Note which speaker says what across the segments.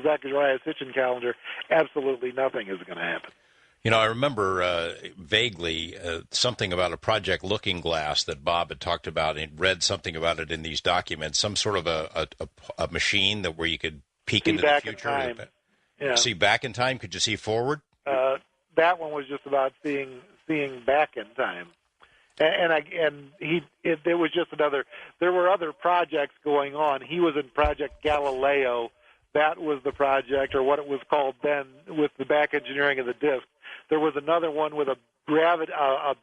Speaker 1: Zacharias Sitchin calendar, absolutely nothing is going to happen.
Speaker 2: I remember vaguely something about a Project Looking Glass that Bob had talked about and read something about it in these documents, some sort of a machine where you could peek into the future.
Speaker 1: In time. Yeah.
Speaker 2: See back in time? Could you see forward?
Speaker 1: That one was just about seeing back in time. There was just another. There were other projects going on. He was in Project Galileo. That was the project, or what it was called then, with the back engineering of the disk. There was another one with a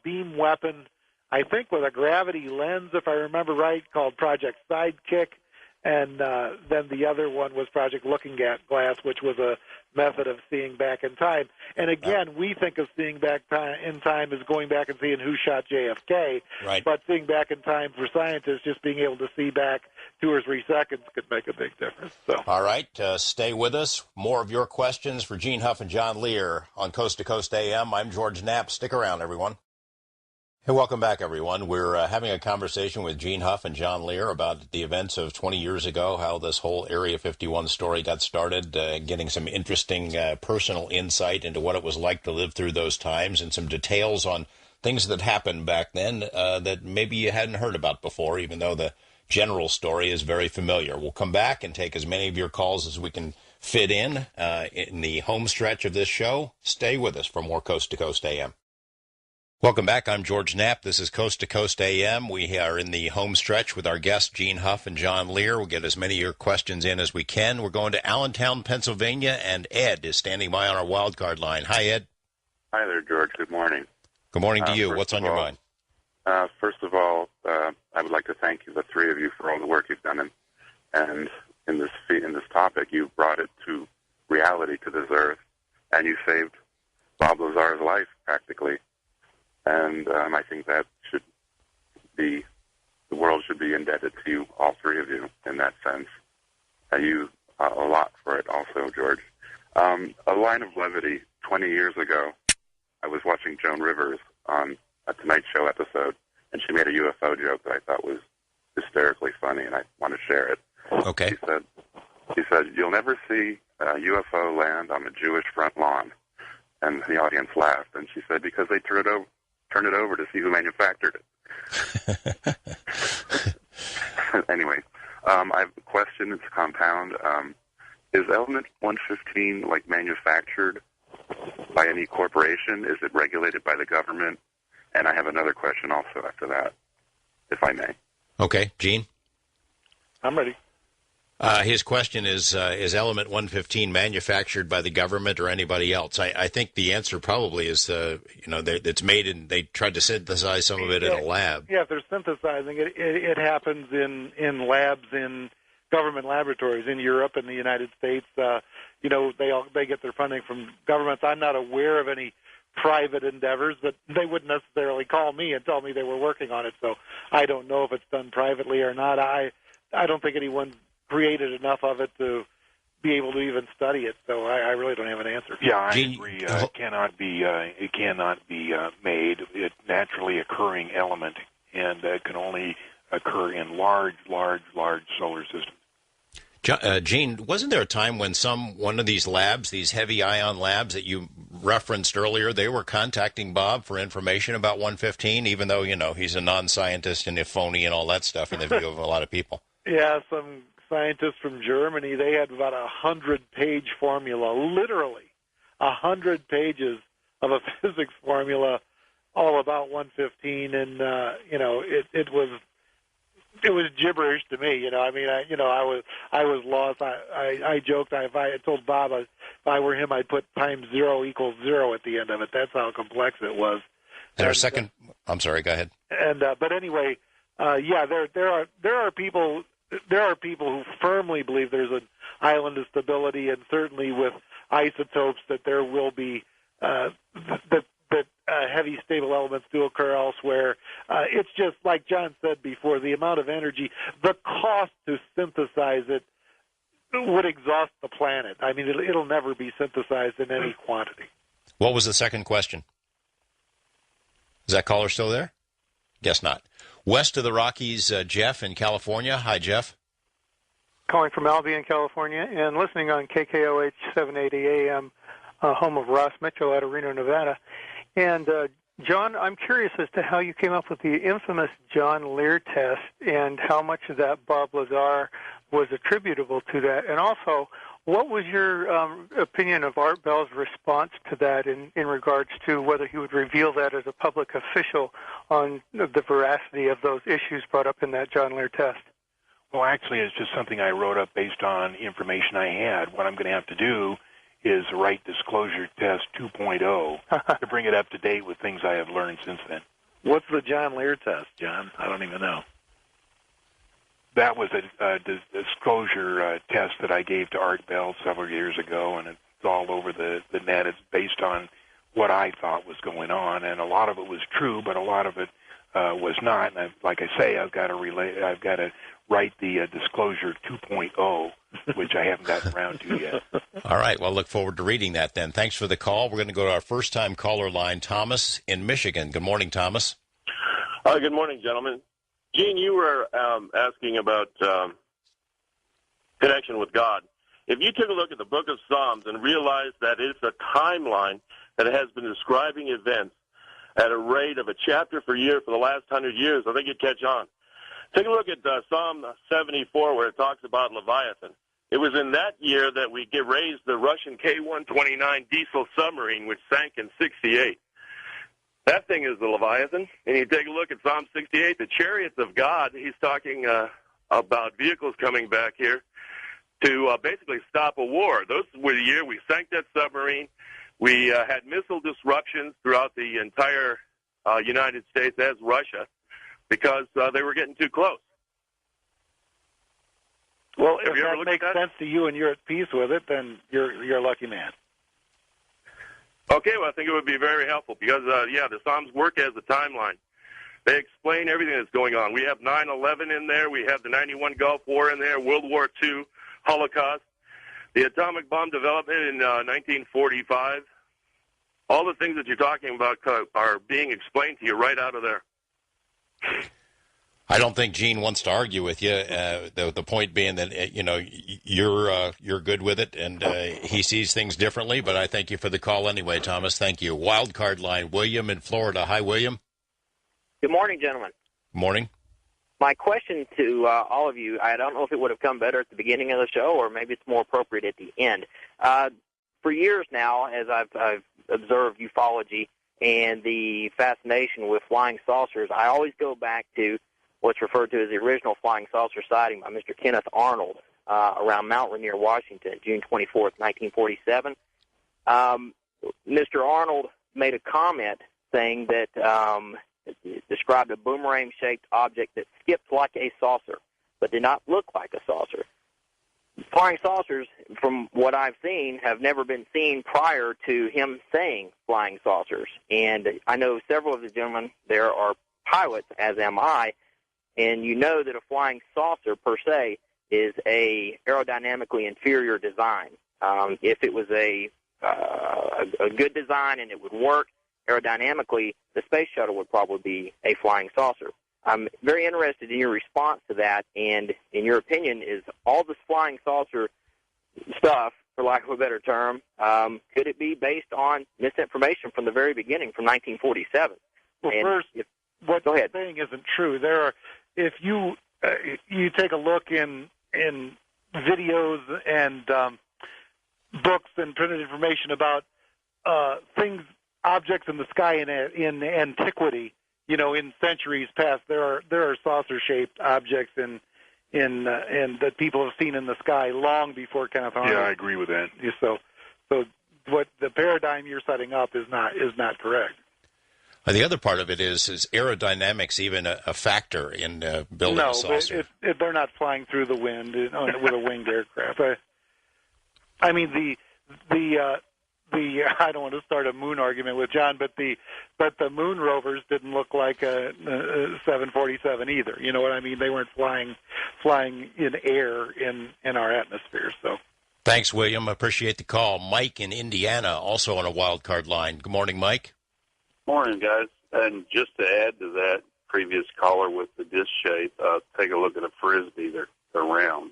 Speaker 1: beam weapon, I think with a gravity lens, if I remember right, called Project Sidekick. And then the other one was Project Looking Glass, which was a method of seeing back in time. And again, we think of seeing back in time as going back and seeing who shot JFK.
Speaker 2: Right.
Speaker 1: But seeing back in time for scientists, just being able to see back 2 or 3 seconds could make a big difference. So.
Speaker 2: All right, stay with us. More of your questions for Gene Huff and John Lear on Coast to Coast AM. I'm George Knapp. Stick around, everyone. Hey, welcome back, everyone. We're having a conversation with Gene Huff and John Lear about the events of 20 years ago, how this whole Area 51 story got started, getting some interesting personal insight into what it was like to live through those times and some details on things that happened back then that maybe you hadn't heard about before, even though the general story is very familiar. We'll come back and take as many of your calls as we can fit in the home stretch of this show. Stay with us for more Coast to Coast AM. Welcome back. I'm George Knapp. This is Coast to Coast AM. We are in the home stretch with our guests, Gene Huff and John Lear. We'll get as many of your questions in as we can. We're going to Allentown, Pennsylvania, and Ed is standing by on our wild card line. Hi, Ed.
Speaker 3: Hi there, George. Good morning.
Speaker 2: Good morning to you. What's on your mind?
Speaker 3: First of all, I would like to thank you, the three of you, for all the work you've done. And in this topic, you brought it to reality, to this earth, and you saved Bob Lazar's life, practically. And I think that the world should be indebted to you, all three of you, in that sense. You a lot for it also, George. A line of levity, 20 years ago, I was watching Joan Rivers on a Tonight Show episode, and she made a UFO joke that I thought was hysterically funny, and I want to share it.
Speaker 2: Okay.
Speaker 3: She said, "You'll never see a UFO land on the Jewish front lawn." And the audience laughed, and she said, because they turn it over to see who manufactured it. Anyway, I have a question. It's a compound. Is element 115 manufactured by any corporation? Is it regulated by the government? And I have another question also after that, if I may.
Speaker 2: Okay, Gene?
Speaker 1: I'm ready.
Speaker 2: His question is element 115 manufactured by the government or anybody else? I think the answer probably is, it's made and they tried to synthesize some of it in a lab.
Speaker 1: Yeah, if they're synthesizing it, it happens in labs, in government laboratories in Europe and the United States. They get their funding from governments. I'm not aware of any private endeavors, but they wouldn't necessarily call me and tell me they were working on it, so I don't know if it's done privately or not. I don't think anyone created enough of it to be able to even study it, so I really don't have an answer.
Speaker 4: Yeah, I agree. It cannot be made. It's naturally occurring element, and can only occur in large solar systems.
Speaker 2: Gene, wasn't there a time when one of these labs, these heavy ion labs that you referenced earlier, they were contacting Bob for information about 115, even though, he's a non-scientist and a phony and all that stuff in the view of a lot of people?
Speaker 1: Yeah, some scientists from Germany, they had about 100-page formula, literally 100 pages of a physics formula all about 115, and it was gibberish to me. I was lost. I joked. I told Bob if I were him, I'd put times 0 equals 0 at the end of it. That's how complex it was.
Speaker 2: I'm sorry. Go ahead.
Speaker 1: And but anyway, there are people. There are people who firmly believe there's an island of stability, and certainly with isotopes that there will be that heavy stable elements do occur elsewhere. It's just like John said before, the amount of energy, the cost to synthesize it would exhaust the planet. I mean, it'll never be synthesized in any quantity.
Speaker 2: What was the second question? Is that caller still there? Guess not. West of the Rockies, Jeff in California. Hi, Jeff.
Speaker 5: calling from Albion, California, and listening on KKOH 780 AM, home of Ross Mitchell out of Reno, Nevada. And John, I'm curious as to how you came up with the infamous John Lear test and how much of that Bob Lazar was attributable to that. And also, what was your opinion of Art Bell's response to that in regards to whether he would reveal that as a public official on the veracity of those issues brought up in that John Lear test?
Speaker 4: Well, actually, it's just something I wrote up based on information I had. What I'm going to have to do is write Disclosure Test 2.0 to bring it up to date with things I have learned since then.
Speaker 1: What's the John Lear test, John? I don't even know.
Speaker 4: That was a disclosure test that I gave to Art Bell several years ago, and it's all over the net. It's based on what I thought was going on, and a lot of it was true, but a lot of it was not. And like I say, I've got to write the Disclosure 2.0, which I haven't gotten around to yet.
Speaker 2: All right. Well, look forward to reading that then. Thanks for the call. We're going to go to our first-time caller line, Thomas in Michigan. Good morning, Thomas.
Speaker 6: Good morning, gentlemen. Gene, you were asking about connection with God. If you took a look at the book of Psalms and realized that it's a timeline that has been describing events at a rate of a chapter per year for the last 100 years, I think you'd catch on. Take a look at Psalm 74 where it talks about Leviathan. It was in that year that we raised the Russian K-129 diesel submarine, which sank in 68. That thing is the Leviathan. And you take a look at Psalm 68, the chariots of God, he's talking about vehicles coming back here to basically stop a war. Those were the year we sank that submarine. We had missile disruptions throughout the entire United States as Russia because they were getting too close.
Speaker 1: Well, if that makes sense to you and you're at peace with it, then you're a lucky man.
Speaker 6: Okay, well, I think it would be very helpful because, the Psalms work as a timeline. They explain everything that's going on. We have 9/11 in there. We have the 91 Gulf War in there, World War II, Holocaust, the atomic bomb development in 1945. All the things that you're talking about are being explained to you right out of there.
Speaker 2: I don't think Gene wants to argue with you. The point being that you're good with it, and he sees things differently. But I thank you for the call anyway, Thomas. Thank you. Wild card line, William in Florida. Hi, William.
Speaker 7: Good morning, gentlemen.
Speaker 2: Morning.
Speaker 7: My question to all of you, I don't know if it would have come better at the beginning of the show, or maybe it's more appropriate at the end. For years now, as I've observed ufology and the fascination with flying saucers, I always go back to what's referred to as the original flying saucer sighting by Mr. Kenneth Arnold around Mount Rainier, Washington, June 24th, 1947. Mr. Arnold made a comment saying that described a boomerang-shaped object that skipped like a saucer but did not look like a saucer. Flying saucers, from what I've seen, have never been seen prior to him saying flying saucers. And I know several of the gentlemen there are pilots, as am I, and you know that a flying saucer, per se, is a aerodynamically inferior design. If it was a good design and it would work aerodynamically, the space shuttle would probably be a flying saucer. I'm very interested in your response to that, and in your opinion, is all this flying saucer stuff, for lack of a better term, could it be based on misinformation from the very beginning, from 1947?
Speaker 1: Well, first, what
Speaker 7: you're
Speaker 1: saying isn't true. If you take a look in videos and books and printed information about objects in the sky in antiquity, in centuries past, there are saucer-shaped objects in that people have seen in the sky long before Kenneth Arnold.
Speaker 4: Yeah, I agree with that.
Speaker 1: So what the paradigm you're setting up is not correct.
Speaker 2: The other part of it is aerodynamics even a factor in building a saucer?
Speaker 1: No, they're not flying through the wind with a winged aircraft. I mean, the I don't want to start a moon argument with John, but the moon rovers didn't look like a 747 either. You know what I mean? They weren't flying in air in our atmosphere. So.
Speaker 2: Thanks, William. Appreciate the call. Mike in Indiana, also on a wild card line. Good morning, Mike.
Speaker 8: Morning, guys. And just to add to that previous caller with the disc shape, take a look at a Frisbee. They're round.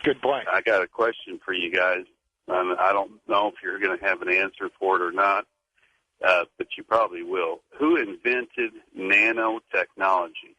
Speaker 1: Good point.
Speaker 8: I got a question for you guys. I don't know if you're going to have an answer for it or not, but you probably will. Who invented nanotechnology?